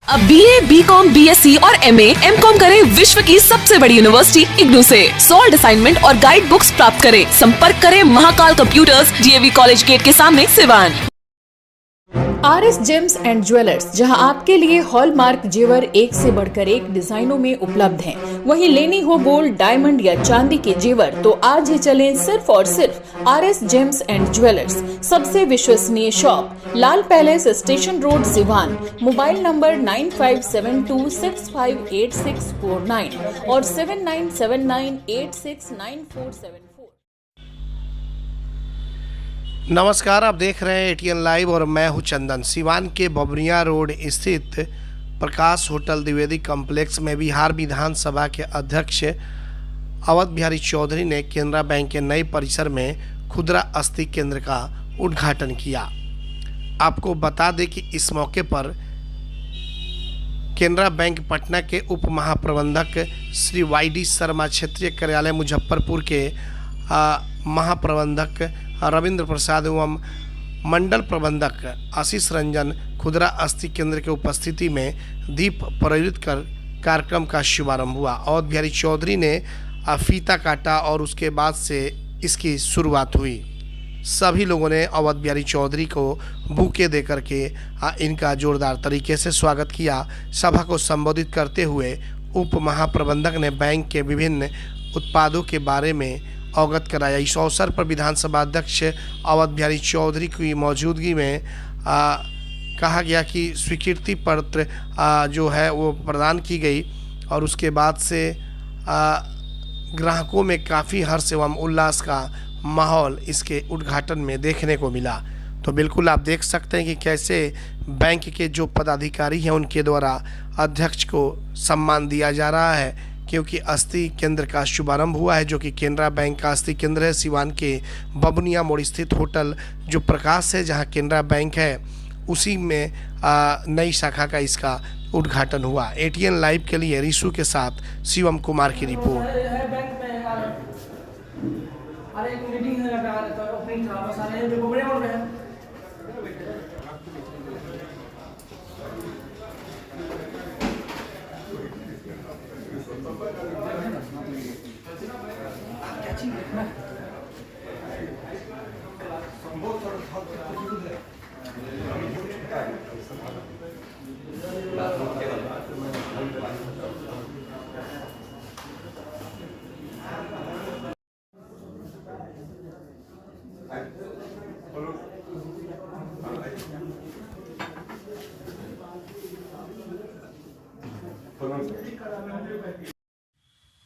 अब BA, BCom, BSc और MA, MCom करें विश्व की सबसे बड़ी यूनिवर्सिटी इग्नू से। सॉल्ड असाइनमेंट और गाइड बुक्स प्राप्त करें। संपर्क करें Mahakal computers, DAV college gate के सामने, Siwan. RS gems and jewellers, जहां आपके लिए हॉलमार्क जेवर एक से बढ़कर एक डिजाइनों में उपलब्ध हैं। वहीं लेनी हो गोल्ड, डायमंड या चांदी के जेवर तो आज ही चलें सिर्फ और सिर्फ RS जेम्स एंड ज्वेलर्स। सबसे विश्वसनीय shop, Lal palace, station road, Siwan. Mobile number 9572658649 और 7979869474। नमस्कार, आप देख रहे हैं ATN लाइव और मैं हूं चंदन। सिवान के बबरिया रोड स्थित प्रकाश होटल द्विवेदी कॉम्प्लेक्स में बिहार विधानसभा के अध्यक्ष अवध बिहारी चौधरी ने केनरा बैंक के नए परिसर में खुदरा अस्थि केंद्र का उद्घाटन किया। आपको बता दें कि इस मौके पर केनरा बैंक पटना के उप महाप्रबंधक श्री YD शर्मा, क्षेत्रीय कार्यालय मुजफ्फरपुर के महाप्रबंधक रविंद्र प्रसाद एवं मंडल प्रबंधक आशीष रंजन खुदरा अस्थि केंद्र के उपस्थिति में दीप प्रज्वलित कर कार्यक्रम का शुभारंभ हुआ। अवध बिहारी चौधरी ने फीता काटा और उसके बाद से इसकी शुरुआत हुई। सभी लोगों ने अवध बिहारी चौधरी को बुके देकर के इनका जोरदार तरीके से स्वागत किया। सभा को संबोधित करते हुए उप महाप्रबंधक ने बैंक के विभिन्न उत्पादों के बारे में अवगत कराया। इस अवसर पर विधानसभा अध्यक्ष अवध बिहारी चौधरी की मौजूदगी में कहा गया कि स्वीकृति पत्र जो है वो प्रदान की गई और उसके बाद से ग्राहकों में काफ़ी हर्ष एवं उल्लास का माहौल इसके उद्घाटन में देखने को मिला। तो बिल्कुल आप देख सकते हैं कि कैसे बैंक के जो पदाधिकारी हैं उनके द्वारा अध्यक्ष को सम्मान दिया जा रहा है, क्योंकि अस्थि केंद्र का शुभारंभ हुआ है, जो कि केनरा बैंक का अस्थि केंद्र है। सिवान के बबनिया मोड़ स्थित होटल जो प्रकाश है, जहां केनरा बैंक है, उसी में नई शाखा का इसका उद्घाटन हुआ। ATN लाइव के लिए रिशु के साथ शिवम कुमार की रिपोर्ट।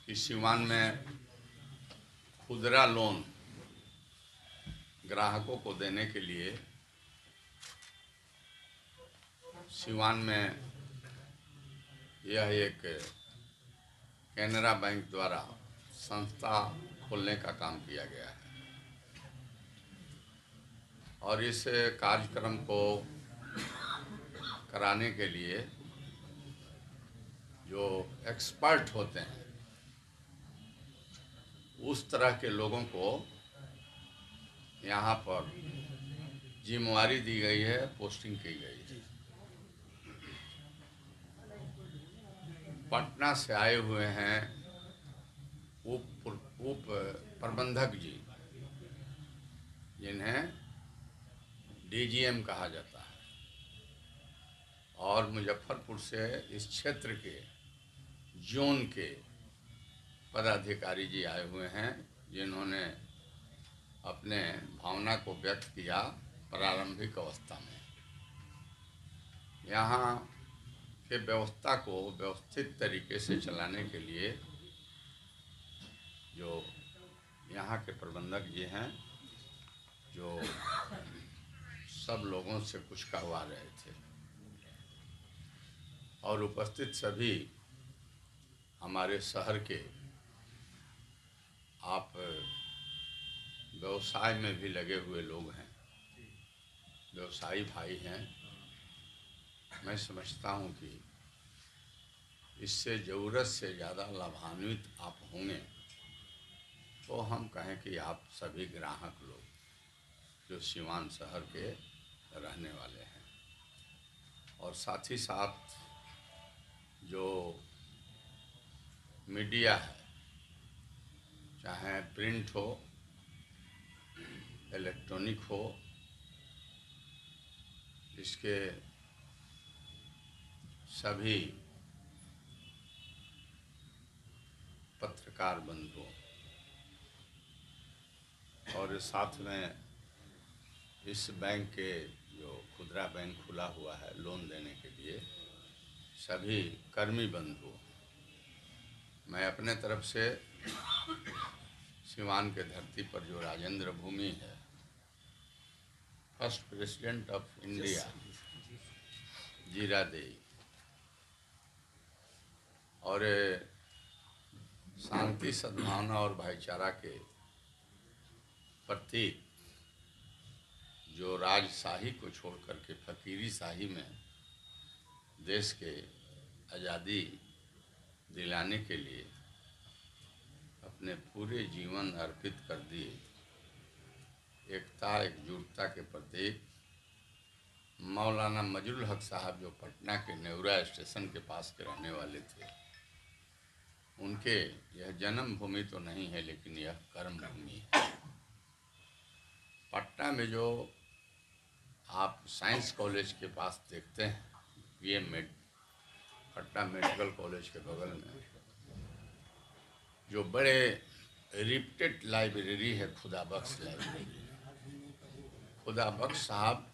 कि सिवान में खुदरा लोन ग्राहकों को देने के लिए सिवान में यह एक केनरा बैंक द्वारा संस्था खोलने का काम किया गया है और इस कार्यक्रम को कराने के लिए जो एक्सपर्ट होते हैं उस तरह के लोगों को यहाँ पर जिम्मेवारी दी गई है, पोस्टिंग की गई है। पटना से आए हुए हैं उप प्रबंधक जी, जिन्हें DGM कहा जाता है, और मुजफ्फरपुर से इस क्षेत्र के जोन के पदाधिकारी जी आए हुए हैं, जिन्होंने अपने भावना को व्यक्त किया प्रारंभिक अवस्था में। यहाँ के व्यवस्था को व्यवस्थित तरीके से चलाने के लिए जो यहाँ के प्रबंधक जी हैं, जो सब लोगों से कुछ कहवा रहे थे, और उपस्थित सभी हमारे शहर के आप व्यवसाय में भी लगे हुए लोग हैं, व्यवसायी भाई हैं। मैं समझता हूं कि इससे ज़रूरत से ज़्यादा लाभान्वित आप होंगे, तो हम कहें कि आप सभी ग्राहक लोग जो सिवान शहर के रहने वाले हैं, और साथ ही साथ जो मीडिया है, चाहे प्रिंट हो, इलेक्ट्रॉनिक हो, इसके सभी पत्रकार बंधुओं और साथ में इस बैंक के जो खुदरा बैंक खुला हुआ है लोन देने के लिए सभी कर्मी बंधुओं, मैं अपने तरफ से सिवान के धरती पर जो राजेंद्र भूमि है, first president of India Ziradei, और शांति सद्भावना और भाईचारा के प्रतीक जो राजशाही को छोड़कर के फकीरी शाही में देश के आज़ादी दिलाने के लिए अपने पूरे जीवन अर्पित कर दिए, एकता एकजुटता के प्रतीक मौलाना मजरुल हक साहब जो पटना के नेवरा स्टेशन के पास के रहने वाले थे, उनके यह जन्म भूमि तो नहीं है लेकिन यह कर्म भूमि है। पटना में जो आप साइंस कॉलेज के पास देखते हैं, पटना मेडिकल कॉलेज के बगल में जो बड़े रिप्यूटेड लाइब्रेरी है, खुदा बख्श लाइब्रेरी, खुदा बख्श साहब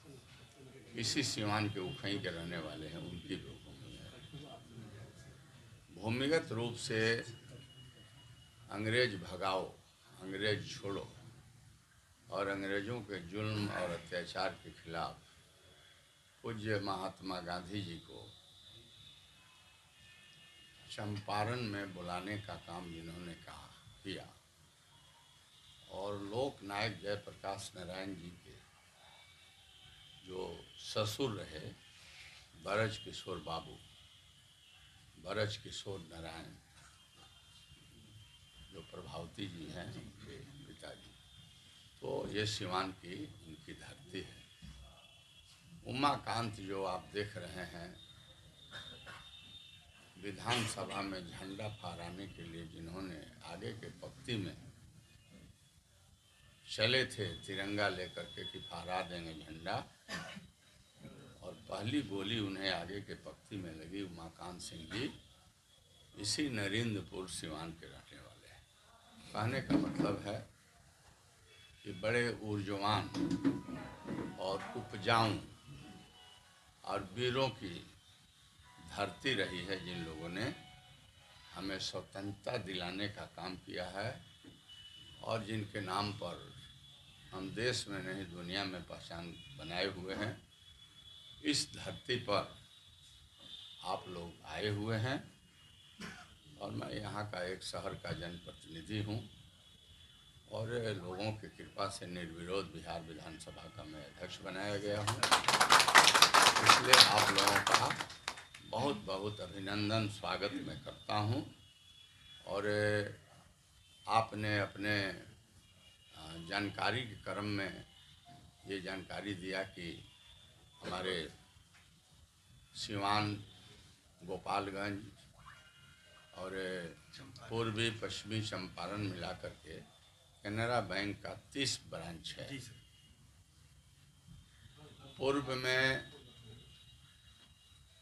इसी सिवान के उखई के रहने वाले हैं, उनकी भूमि है। भूमिगत रूप से अंग्रेज भगाओ, अंग्रेज छोड़ो और अंग्रेज़ों के जुल्म और अत्याचार के खिलाफ पूज्य महात्मा गांधी जी को चंपारण में बुलाने का काम जिन्होंने किया, और लोक नायक जयप्रकाश नारायण जी के जो ससुर रहे बरज किशोर बाबू, बरज किशोर नारायण, जो प्रभावती जी हैं उनके पिताजी, तो ये सिवान की इनकी धरती है। उमाकांत जो आप देख रहे हैं, विधानसभा में झंडा फहराने के लिए जिन्होंने आगे के पंक्ति में चले थे तिरंगा लेकर के कि फहरा देंगे झंडा, और पहली गोली उन्हें आगे के पंक्ति में लगी। उमाकांत सिंह जी इसी नरेंद्रपुर सिवान के रहने वाले हैं। कहने का मतलब है कि बड़े ऊर्जवान और उपजाऊ और वीरों की धरती रही है, जिन लोगों ने हमें स्वतंत्रता दिलाने का काम किया है और जिनके नाम पर हम देश में नहीं दुनिया में पहचान बनाए हुए हैं। इस धरती पर आप लोग आए हुए हैं और मैं यहाँ का एक शहर का जनप्रतिनिधि हूँ और लोगों की कृपा से निर्विरोध बिहार विधानसभा का मैं अध्यक्ष बनाया गया हूँ। इसलिए आप लोगों का बहुत बहुत अभिनंदन, स्वागत मैं करता हूँ। और आपने अपने जानकारी के क्रम में ये जानकारी दिया कि हमारे सिवान, गोपालगंज और पूर्वी पश्चिमी चंपारण मिलाकर के कैनरा बैंक का 30 ब्रांच है। पूर्व में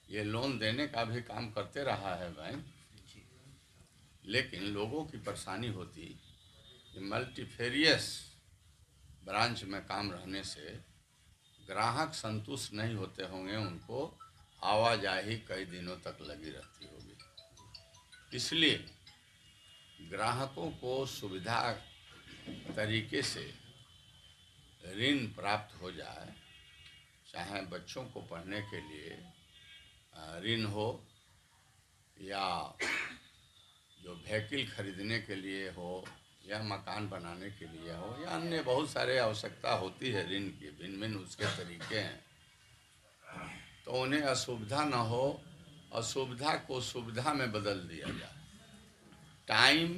ये लोन देने का भी काम करते रहा है बैंक, लेकिन लोगों की परेशानी होती कि मल्टीफेरियस ब्रांच में काम रहने से ग्राहक संतुष्ट नहीं होते होंगे, उनको आवाजाही कई दिनों तक लगी रहती होगी। इसलिए ग्राहकों को सुविधा तरीके से ऋण प्राप्त हो जाए, चाहे बच्चों को पढ़ने के लिए ऋण हो या जो व्हीकल खरीदने के लिए हो या मकान बनाने के लिए हो या अन्य बहुत सारे आवश्यकता होती है ऋण की, भिन्न भिन्न उसके तरीके हैं। तो उन्हें असुविधा न हो, असुविधा को सुविधा में बदल दिया जाए, टाइम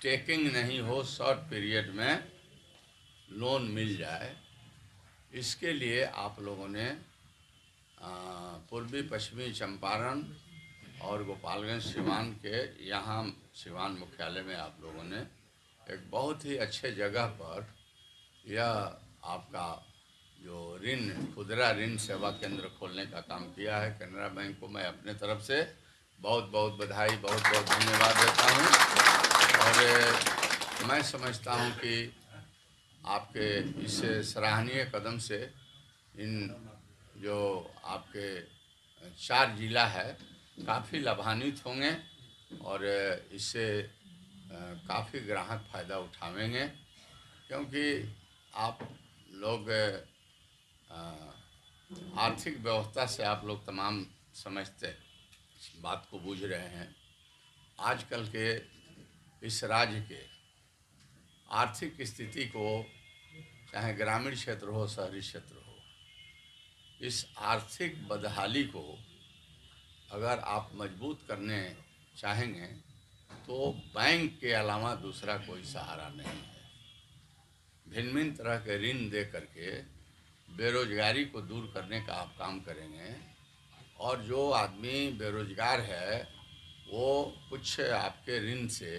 टेकिंग नहीं हो, शॉर्ट पीरियड में लोन मिल जाए। इसके लिए आप लोगों ने पूर्वी पश्चिमी चंपारण और गोपालगंज सिवान के यहाँ सिवान मुख्यालय में आप लोगों ने एक बहुत ही अच्छे जगह पर यह आपका जो ऋण खुदरा ऋण सेवा केंद्र खोलने का काम किया है। कैनरा बैंक को मैं अपने तरफ से बहुत बहुत बधाई, बहुत बहुत धन्यवाद देता हूँ। और मैं समझता हूँ कि आपके इस सराहनीय कदम से इन जो आपके 4 जिला है काफ़ी लाभान्वित होंगे और इससे काफ़ी ग्राहक फ़ायदा उठावेंगे, क्योंकि आप लोग आर्थिक व्यवस्था से आप लोग तमाम समझते इस बात को बूझ रहे हैं। आजकल के इस राज्य के आर्थिक स्थिति को, चाहे ग्रामीण क्षेत्र हो शहरी क्षेत्र हो, इस आर्थिक बदहाली को अगर आप मजबूत करने चाहेंगे तो बैंक के अलावा दूसरा कोई सहारा नहीं है। भिन्न भिन्न तरह के ऋण दे करके बेरोजगारी को दूर करने का आप काम करेंगे और जो आदमी बेरोजगार है वो कुछ आपके ऋण से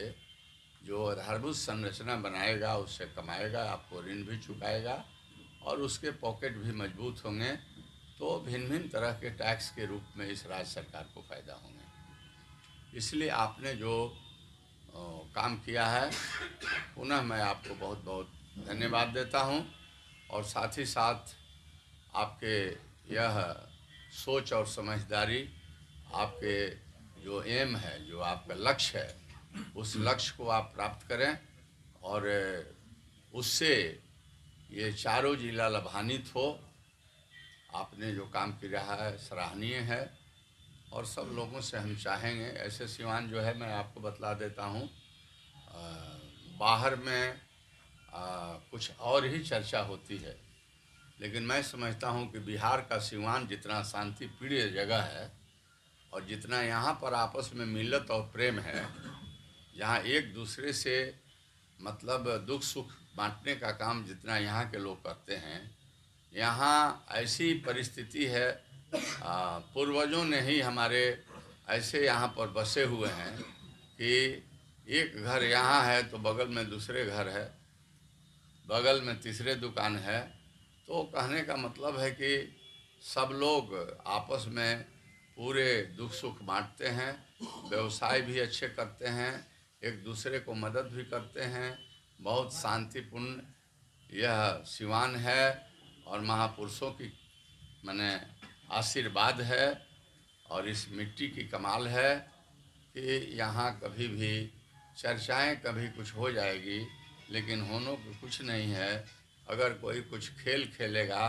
जो आधारभूत संरचना बनाएगा उससे कमाएगा, आपको ऋण भी चुकाएगा और उसके पॉकेट भी मजबूत होंगे, तो भिन्न भिन्न तरह के टैक्स के रूप में इस राज्य सरकार को फ़ायदा होंगे। इसलिए आपने जो काम किया है पुनः मैं आपको बहुत बहुत धन्यवाद देता हूं और साथ ही साथ आपके यह सोच और समझदारी, आपके जो एम है, जो आपका लक्ष्य है, उस लक्ष्य को आप प्राप्त करें और उससे ये चारों जिला लाभान्वित हो। आपने जो काम किया है सराहनीय है और सब लोगों से हम चाहेंगे, ऐसे सिवान जो है मैं आपको बतला देता हूँ, बाहर में कुछ और ही चर्चा होती है, लेकिन मैं समझता हूँ कि बिहार का सिवान जितना शांति प्रिय जगह है और जितना यहाँ पर आपस में मिलत और प्रेम है, जहाँ एक दूसरे से मतलब दुख सुख बांटने का काम जितना यहाँ के लोग करते हैं, यहाँ ऐसी परिस्थिति है, पूर्वजों ने ही हमारे ऐसे यहाँ पर बसे हुए हैं कि एक घर यहाँ है तो बगल में दूसरे घर है, बगल में तीसरे दुकान है। तो कहने का मतलब है कि सब लोग आपस में पूरे दुख सुख बांटते हैं, व्यवसाय भी अच्छे करते हैं, एक दूसरे को मदद भी करते हैं। बहुत शांतिपूर्ण यह सिवान है और महापुरुषों की माने आशीर्वाद है और इस मिट्टी की कमाल है कि यहाँ कभी भी चर्चाएं कभी कुछ हो जाएगी, लेकिन होनों को कुछ नहीं है। अगर कोई कुछ खेल खेलेगा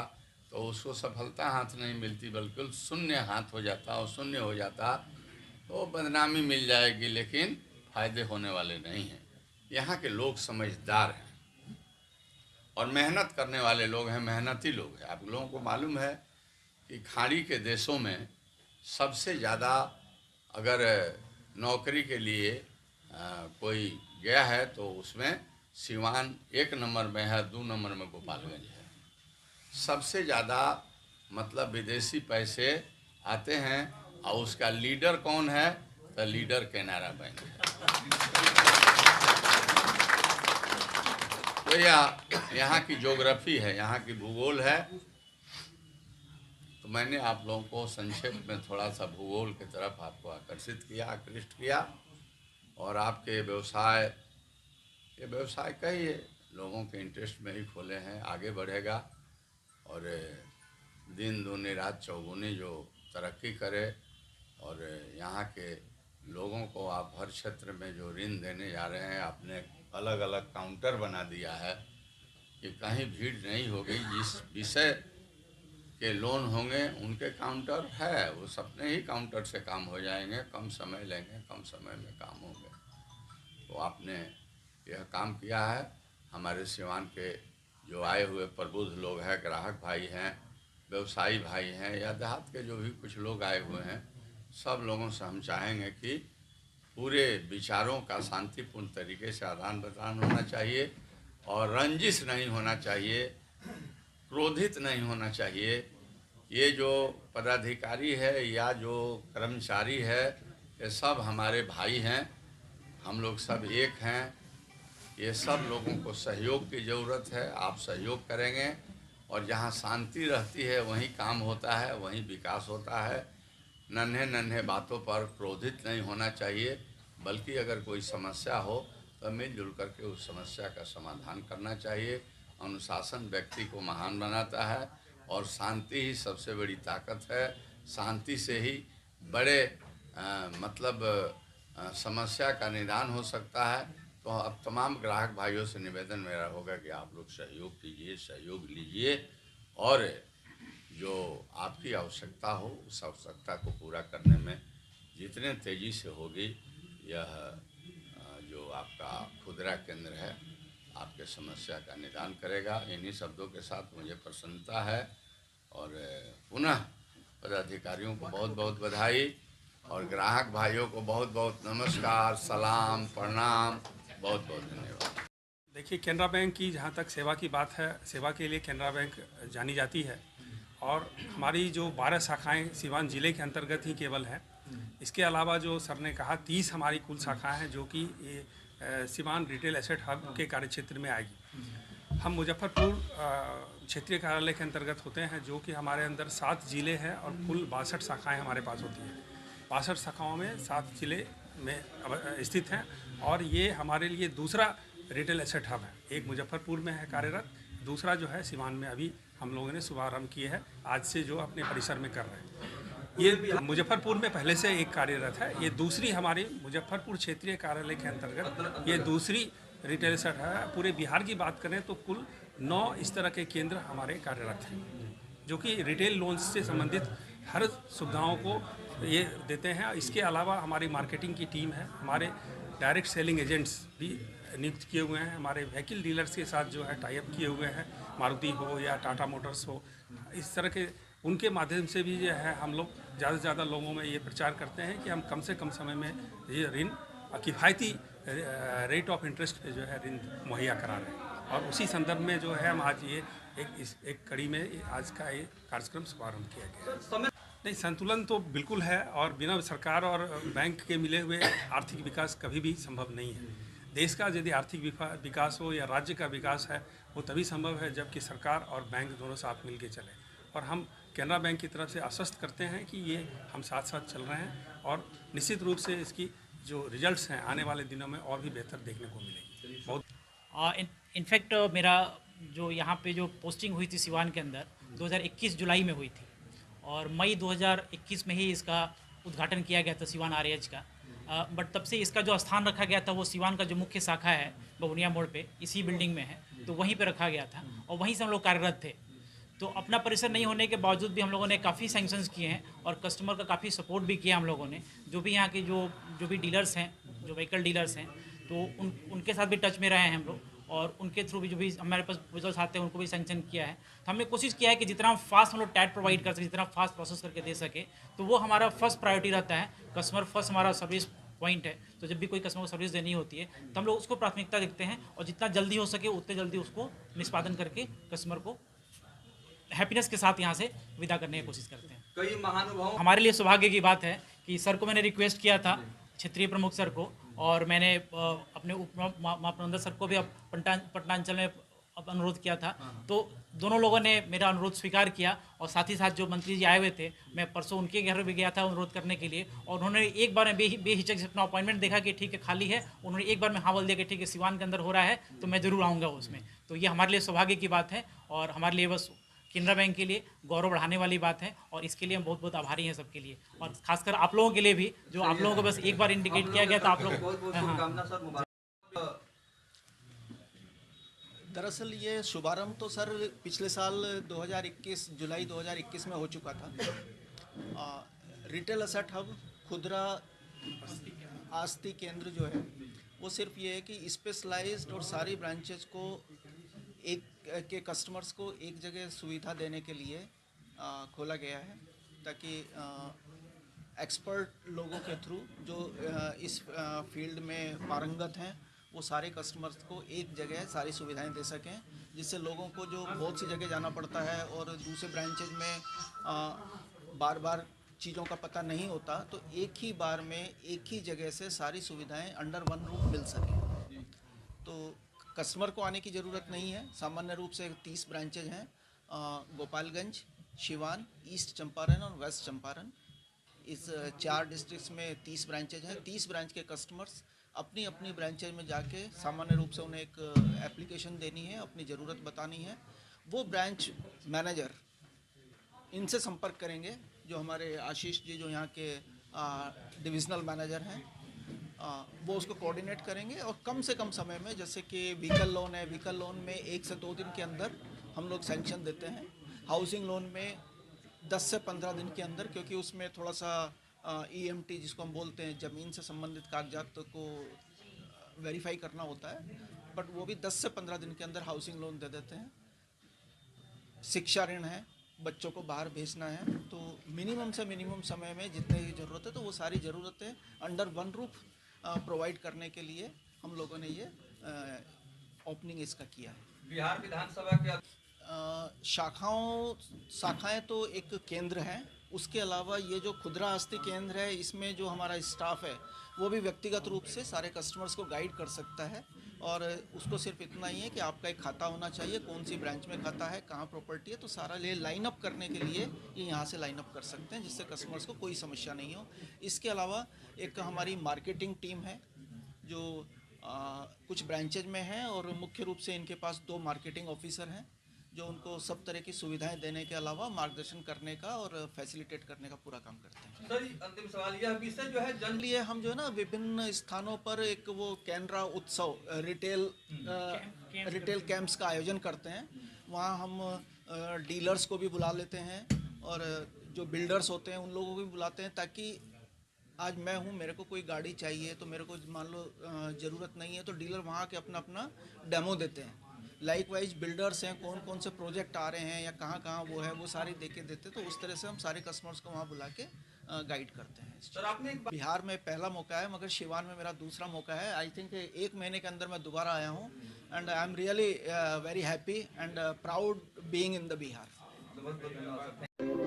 तो उसको सफलता हाथ नहीं मिलती, बल्कि शून्य हाथ हो जाता और शून्य हो जाता तो बदनामी मिल जाएगी, लेकिन फ़ायदे होने वाले नहीं हैं। यहाँ के लोग समझदार हैं और मेहनत करने वाले लोग हैं, मेहनती लोग हैं। आप लोगों को मालूम है कि खाड़ी के देशों में सबसे ज़्यादा अगर नौकरी के लिए कोई गया है तो उसमें सिवान 1 नंबर में है, 2 नंबर में गोपालगंज है। सबसे ज़्यादा मतलब विदेशी पैसे आते हैं और उसका लीडर कौन है? तो लीडर कैनरा बैंक है। तो यहाँ की ज्योग्राफी है, यहाँ की भूगोल है। तो मैंने आप लोगों को संक्षेप में थोड़ा सा भूगोल की तरफ आपको आकर्षित किया, आकृष्ट किया और आपके व्यवसाय, ये व्यवसाय कई लोगों के इंटरेस्ट में ही खोले हैं, आगे बढ़ेगा और दिन दूनी रात चौगुनी जो तरक्की करे। और यहाँ के लोगों को आप हर क्षेत्र में जो ऋण देने जा रहे हैं, आपने अलग अलग काउंटर बना दिया है कि कहीं भीड़ नहीं होगी। जिस विषय के लोन होंगे उनके काउंटर है, वो अपने ही काउंटर से काम हो जाएंगे, कम समय लेंगे, कम समय में काम होंगे। तो आपने यह काम किया है। हमारे सिवान के जो आए हुए प्रबुद्ध लोग हैं, ग्राहक भाई हैं, व्यवसायी भाई हैं या देहात के जो भी कुछ लोग आए हुए हैं, सब लोगों से हम चाहेंगे कि पूरे विचारों का शांतिपूर्ण तरीके से आदान प्रदान होना चाहिए और रंजिश नहीं होना चाहिए, क्रोधित नहीं होना चाहिए। ये जो पदाधिकारी है या जो कर्मचारी है, ये सब हमारे भाई हैं, हम लोग सब एक हैं। ये सब लोगों को सहयोग की ज़रूरत है। आप सहयोग करेंगे और जहाँ शांति रहती है वहीं काम होता है, वहीं विकास होता है। नन्हे नन्हे बातों पर क्रोधित नहीं होना चाहिए, बल्कि अगर कोई समस्या हो तो मिलजुल करके उस समस्या का समाधान करना चाहिए। अनुशासन व्यक्ति को महान बनाता है और शांति ही सबसे बड़ी ताकत है। शांति से ही बड़े समस्या का निदान हो सकता है। तो अब तमाम ग्राहक भाइयों से निवेदन मेरा होगा कि आप लोग सहयोग कीजिए, सहयोग लीजिए और जो आपकी आवश्यकता हो उस आवश्यकता को पूरा करने में जितने तेज़ी से होगी, यह जो आपका खुदरा केंद्र है आपके समस्या का निदान करेगा। इन्हीं शब्दों के साथ मुझे प्रसन्नता है और पुनः पदाधिकारियों को बहुत बहुत बधाई और ग्राहक भाइयों को बहुत बहुत नमस्कार, सलाम, प्रणाम, बहुत बहुत धन्यवाद। देखिए, कैनरा बैंक की जहाँ तक सेवा की बात है, सेवा के लिए कैनरा बैंक जानी जाती है और हमारी जो 12 शाखाएं सीवान ज़िले के अंतर्गत ही केवल है। इसके अलावा जो सर ने कहा 30 हमारी कुल शाखाएं हैं जो कि सीवान रिटेल एसेट हब के कार्यक्षेत्र में आएगी। हम मुजफ्फरपुर क्षेत्रीय कार्यालय के अंतर्गत होते हैं जो कि हमारे अंदर 7 ज़िले हैं और कुल 62 शाखाएँ हमारे पास होती हैं। 62 शाखाओं में 7 ज़िले में स्थित हैं और ये हमारे लिए दूसरा रिटेल एसेट हब है। एक मुजफ्फरपुर में है कार्यरत, दूसरा जो है सीवान में अभी हम लोगों ने शुभारंभ किए है आज से, जो अपने परिसर में कर रहे हैं। ये मुजफ्फरपुर में पहले से एक कार्यरत है, ये दूसरी हमारी मुजफ्फरपुर क्षेत्रीय कार्यालय के अंतर्गत ये दूसरी रिटेल एसेट है। पूरे बिहार की बात करें तो कुल 9 इस तरह के केंद्र हमारे कार्यरत हैं जो कि रिटेल लोन्स से संबंधित हर सुविधाओं को ये देते हैं। इसके अलावा हमारी मार्केटिंग की टीम है, हमारे डायरेक्ट सेलिंग एजेंट्स भी नियुक्त किए हुए हैं, हमारे व्हीकल डीलर्स के साथ जो है टाई अप किए हुए हैं, मारुति हो या टाटा मोटर्स हो, इस तरह के उनके माध्यम से भी जो है हम लोग ज़्यादा से ज़्यादा लोगों में ये प्रचार करते हैं कि हम कम से कम समय में ये ऋण किफ़ायती रेट ऑफ इंटरेस्ट पे जो है ऋण मुहैया करा रहे हैं। और उसी संदर्भ में जो है हम आज ये एक कड़ी में आज का ये कार्यक्रम शुभारंभ किया गया। नहीं, संतुलन तो बिल्कुल है और बिना सरकार और बैंक के मिले हुए आर्थिक विकास कभी भी संभव नहीं है। देश का यदि आर्थिक विकास हो या राज्य का विकास है वो तभी संभव है जबकि सरकार और बैंक दोनों साथ मिल के चलें। और हम कैनरा बैंक की तरफ से आश्वस्त करते हैं कि ये हम साथ साथ चल रहे हैं और निश्चित रूप से इसकी जो रिजल्ट्स हैं आने वाले दिनों में और भी बेहतर देखने को मिलेगी। बहुत इनफैक्ट मेरा जो यहाँ पे जो पोस्टिंग हुई थी सिवान के अंदर 2021 जुलाई में हुई थी और मई 2021 में ही इसका उद्घाटन किया गया था सिवान आरएच का। बट तब से इसका जो स्थान रखा गया था वो सिवान का जो मुख्य शाखा है बबुनिया मोड़ पे इसी बिल्डिंग में है, तो वहीं पे रखा गया था और वहीं से हम लोग कार्यरत थे। तो अपना परिसर नहीं होने के बावजूद भी हम लोगों ने काफ़ी सैंक्शंस किए हैं और कस्टमर का काफ़ी सपोर्ट भी किया हम लोगों ने। जो भी यहाँ के जो भी डीलर्स हैं, जो व्हीकल डीलर्स हैं, तो उनके साथ भी टच में रहे हैं हम लोग और उनके थ्रू भी जो भी हमारे पास रिजल्ट आते हैं उनको भी सैंक्शन किया है। तो हमने कोशिश किया है कि जितना फास्ट हम लोग टैट प्रोवाइड कर सके, जितना फास्ट प्रोसेस करके दे सके, तो वो हमारा फर्स्ट प्रायोरिटी रहता है। कस्टमर फर्स्ट हमारा सर्विस पॉइंट है। तो जब भी कोई कस्टमर को सर्विस देनी होती है तो हम लोग उसको प्राथमिकता देखते हैं और जितना जल्दी हो सके उतने जल्दी उसको निष्पादन करके कस्टमर को हैप्पीनेस के साथ यहाँ से विदा करने की कोशिश करते हैं। कई महानुभाव हमारे लिए सौभाग्य की बात है कि सर को मैंने रिक्वेस्ट किया था, क्षेत्रीय प्रमुख सर को, और मैंने अपने उप महाप्रबंधक सर को भी पटनांचल में अनुरोध किया था। तो दोनों लोगों ने मेरा अनुरोध स्वीकार किया और साथ ही साथ जो मंत्री जी आए हुए थे, मैं परसों उनके घर भी गया था अनुरोध करने के लिए और उन्होंने एक बार में बेहिचक से अपना अपॉइंटमेंट देखा कि ठीक है खाली है, उन्होंने एक बार में हाँ बोल दिया कि ठीक है सिवान के अंदर हो रहा है तो मैं ज़रूर आऊँगा उसमें। तो ये हमारे लिए सौभाग्य की बात है और हमारे लिए बस कैनरा बैंक के लिए गौरव बढ़ाने वाली बात है और इसके लिए हम बहुत बहुत आभारी हैं सबके लिए और खासकर आप लोगों के लिए भी, जो आप लोगों को बस एक बार इंडिकेट किया गया था। आप लोग दरअसल ये शुभारंभ तो सर पिछले साल 2021 जुलाई 2021 में हो चुका था। रिटेल एसेट हब खुदरा आस्ती केंद्र जो है वो सिर्फ ये है कि स्पेशलाइज्ड और सारी ब्रांचेज को एक के कस्टमर्स को एक जगह सुविधा देने के लिए खोला गया है ताकि एक्सपर्ट लोगों के थ्रू जो इस फील्ड में पारंगत हैं वो सारे कस्टमर्स को एक जगह सारी सुविधाएं दे सकें, जिससे लोगों को जो बहुत सी जगह जाना पड़ता है और दूसरे ब्रांचेज में बार बार चीज़ों का पता नहीं होता, तो एक ही बार में एक ही जगह से सारी सुविधाएं अंडर वन रूफ मिल सके। तो कस्टमर को आने की ज़रूरत नहीं है। सामान्य रूप से 30 ब्रांचेज हैं, गोपालगंज, सिवान, ईस्ट चंपारण और वेस्ट चंपारण। इस 4 डिस्ट्रिक्ट्स में 30 ब्रांचेज हैं। 30 ब्रांच के कस्टमर्स अपनी अपनी ब्रांचेज में जाके सामान्य रूप से उन्हें एक एप्लीकेशन देनी है, अपनी ज़रूरत बतानी है। वो ब्रांच मैनेजर इनसे संपर्क करेंगे, जो हमारे आशीष जी जो यहाँ के डिविजनल मैनेजर हैं, वो उसको कोऑर्डिनेट करेंगे और कम से कम समय में, जैसे कि व्हीकल लोन है, व्हीकल लोन में 1 से 2 दिन के अंदर हम लोग सैंक्शन देते हैं। हाउसिंग लोन में 10 से 15 दिन के अंदर, क्योंकि उसमें थोड़ा सा EMT जिसको हम बोलते हैं, ज़मीन से संबंधित कागजात को वेरीफाई करना होता है, बट वो भी 10 से 15 दिन के अंदर हाउसिंग लोन दे देते हैं। शिक्षा ऋण है, बच्चों को बाहर भेजना है, तो मिनिमम से मिनिमम समय में जितने की ज़रूरत है, तो वो सारी ज़रूरतें अंडर वन रूफ प्रोवाइड करने के लिए हम लोगों ने ये ओपनिंग इसका किया है। बिहार विधानसभा के शाखाएं तो एक केंद्र है, उसके अलावा ये जो खुदरा अस्थि केंद्र है, इसमें जो हमारा स्टाफ है वो भी व्यक्तिगत रूप से सारे कस्टमर्स को गाइड कर सकता है। और उसको सिर्फ इतना ही है कि आपका एक खाता होना चाहिए, कौन सी ब्रांच में खाता है, कहाँ प्रॉपर्टी है, तो सारा ले लाइन अप करने के लिए ये यहाँ से लाइन अप कर सकते हैं, जिससे कस्टमर्स को कोई समस्या नहीं हो। इसके अलावा एक हमारी मार्केटिंग टीम है जो कुछ ब्रांचेज में है, और मुख्य रूप से इनके पास 2 मार्केटिंग ऑफिसर हैं जो उनको सब तरह की सुविधाएं देने के अलावा मार्गदर्शन करने का और फैसिलिटेट करने का पूरा काम करते हैं। सर, अंतिम सवाल यह विषय जो है जन लिए हम जो है ना विभिन्न स्थानों पर एक वो कैनरा उत्सव रिटेल कैंप्स का आयोजन करते हैं। वहाँ हम डीलर्स को भी बुला लेते हैं और जो बिल्डर्स होते हैं उन लोगों को भी बुलाते हैं, ताकि आज मैं हूँ, मेरे को कोई गाड़ी चाहिए तो मेरे को मान लो ज़रूरत नहीं है, तो डीलर वहाँ के अपना अपना डेमो देते हैं। लाइकवाइज बिल्डर्स हैं, कौन कौन से प्रोजेक्ट आ रहे हैं या कहाँ कहाँ वो है, वो सारी देके देते, तो उस तरह से हम सारे कस्टमर्स को वहाँ बुला के गाइड करते हैं। सर, आपने बिहार में पहला मौका है, मगर सिवान में मेरा दूसरा मौका है। आई थिंक 1 महीने के अंदर मैं दोबारा आया हूँ, and I am really very happy and proud being in the Bihar.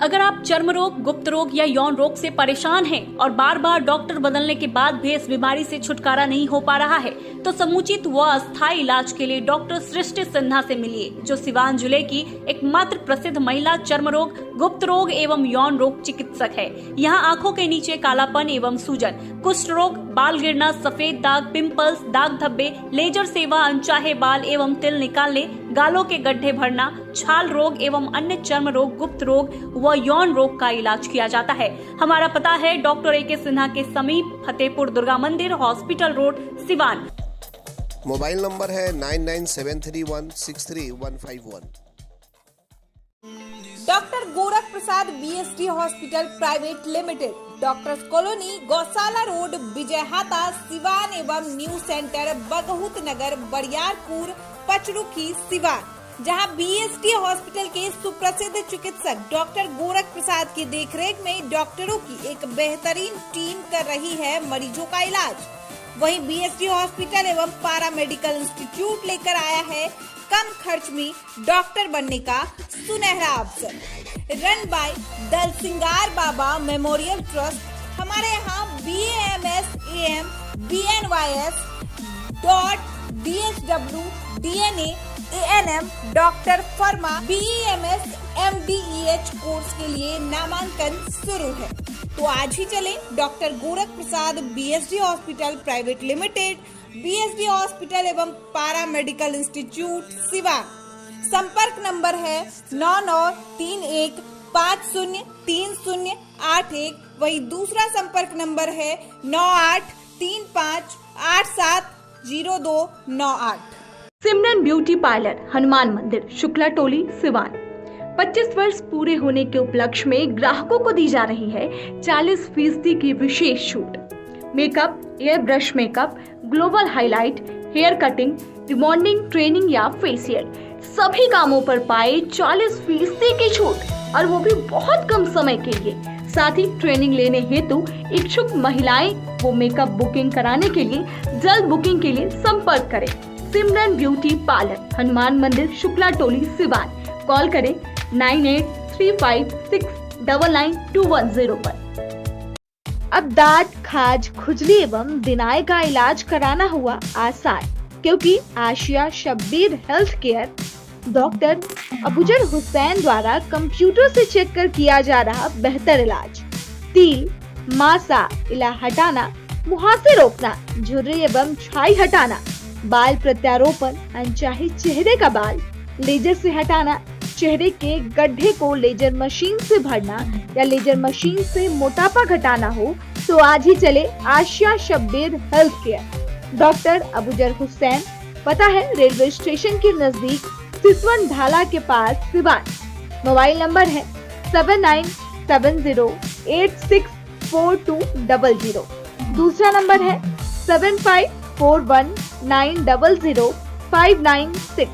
अगर आप चर्म रोग, गुप्त रोग या यौन रोग से परेशान हैं और बार बार डॉक्टर बदलने के बाद भी इस बीमारी से छुटकारा नहीं हो पा रहा है, तो समुचित व अस्थायी इलाज के लिए डॉक्टर सृष्टि सिन्हा से मिलिए, जो सिवान जिले की एकमात्र प्रसिद्ध महिला चर्म रोग, गुप्त रोग एवं यौन रोग चिकित्सक है। यहाँ आंखों के नीचे कालापन एवं सूजन, कुष्ठ रोग, बाल गिरना, सफेद दाग, पिंपल्स, दाग धब्बे, लेजर सेवा, अनचाहे बाल एवं तिल निकालने, गालों के गड्ढे भरना, छाल रोग एवं अन्य चर्म रोग, गुप्त रोग व यौन रोग का इलाज किया जाता है। हमारा पता है डॉक्टर A.K. सिन्हा के समीप, फतेहपुर दुर्गा मंदिर, hospital road, Siwan. Mobile number है 9973163151। Doctor Gorakh Prasad BSD hospital private limited, doctors colony, गौशाला रोड, विजयहाता, सिवान एवं न्यू सेंटर, बगहुत नगर, बरियारपुर, पचरुखी, सिवान, जहां BSD हॉस्पिटल के सुप्रसिद्ध चिकित्सक डॉक्टर गोरख प्रसाद की देखरेख में डॉक्टरों की एक बेहतरीन टीम कर रही है मरीजों का इलाज। वहीं BSD हॉस्पिटल एवं पारा मेडिकल इंस्टीट्यूट लेकर आया है कम खर्च में डॉक्टर बनने का सुनहरा अवसर। रन बाय दल सिंगार बाबा मेमोरियल ट्रस्ट। हमारे यहाँ BAMS AM BNYS DSW DNA ANM doctor pharma BEMS MDEH course के लिए नामांकन शुरू है। तो आज ही चलें doctor Gorakh Prasad BSD hospital private limited, BSD hospital एवं पारा मेडिकल इंस्टीट्यूट, सिवान। संपर्क नंबर है 9931503081। वही दूसरा संपर्क नंबर है 9835870298। सिमरन ब्यूटी पार्लर, हनुमान मंदिर, शुक्ला टोली, सिवान। 25 वर्ष पूरे होने के उपलक्ष्य में ग्राहकों को दी जा रही है 40% की विशेष छूट। Makeup, air brush makeup, global highlight, hair cutting, रिमॉन्डिंग, ट्रेनिंग या फेशियल, सभी कामों पर पाए 40% की छूट, और वो भी बहुत कम समय के लिए। साथ ही ट्रेनिंग लेने हेतु इच्छुक महिलाएं वो मेकअप बुकिंग कराने के लिए जल्द बुकिंग के लिए संपर्क करें। सिमरन ब्यूटी पार्लर, हनुमान मंदिर, शुक्ला टोली, सिवान। कॉल करें 983561 999210 पर। अब दांत, खाज, खुजली एवं दिनाय का इलाज कराना हुआ आसान, क्योंकि Asia Shabbir health care doctor Abuzar Hussain द्वारा कंप्यूटर से चेक कर किया जा रहा बेहतर इलाज। तिल, मासा, इला हटाना, मुहासे रोकना, झुर्री एवं छाई हटाना, बाल प्रत्यारोपण, अनचाही चेहरे का बाल लेजर से हटाना, चेहरे के गड्ढे को लेजर मशीन से भरना या लेजर मशीन से मोटापा घटाना हो तो आज ही चले Asia Shabbir health care doctor Abuzar Hussain. पता है रेलवे स्टेशन के नजदीक सिसवन ढाला के पास सिवान। मोबाइल नंबर है 7970864200। दूसरा नंबर है 7541900596।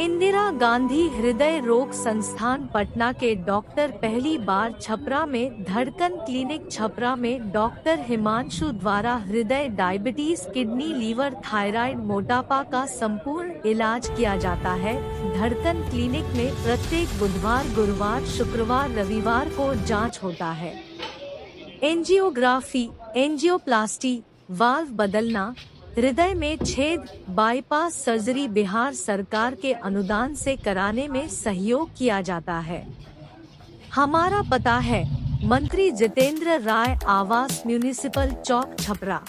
इंदिरा गांधी हृदय रोग संस्थान पटना के डॉक्टर पहली बार छपरा में धड़कन क्लिनिक छपरा में डॉक्टर हिमांशु द्वारा हृदय, डायबिटीज, किडनी, लीवर, थायराइड, मोटापा का संपूर्ण इलाज किया जाता है। धड़कन क्लिनिक में प्रत्येक बुधवार, गुरुवार, शुक्रवार, रविवार को जांच होता है। एंजियोग्राफी, एंजियोप्लास्टी, वाल्व बदलना, हृदय में छेद, बाईपास सर्जरी बिहार सरकार के अनुदान से कराने में सहयोग किया जाता है। हमारा पता है मंत्री जितेंद्र राय आवास, म्यूनिसिपल चौक, छपरा।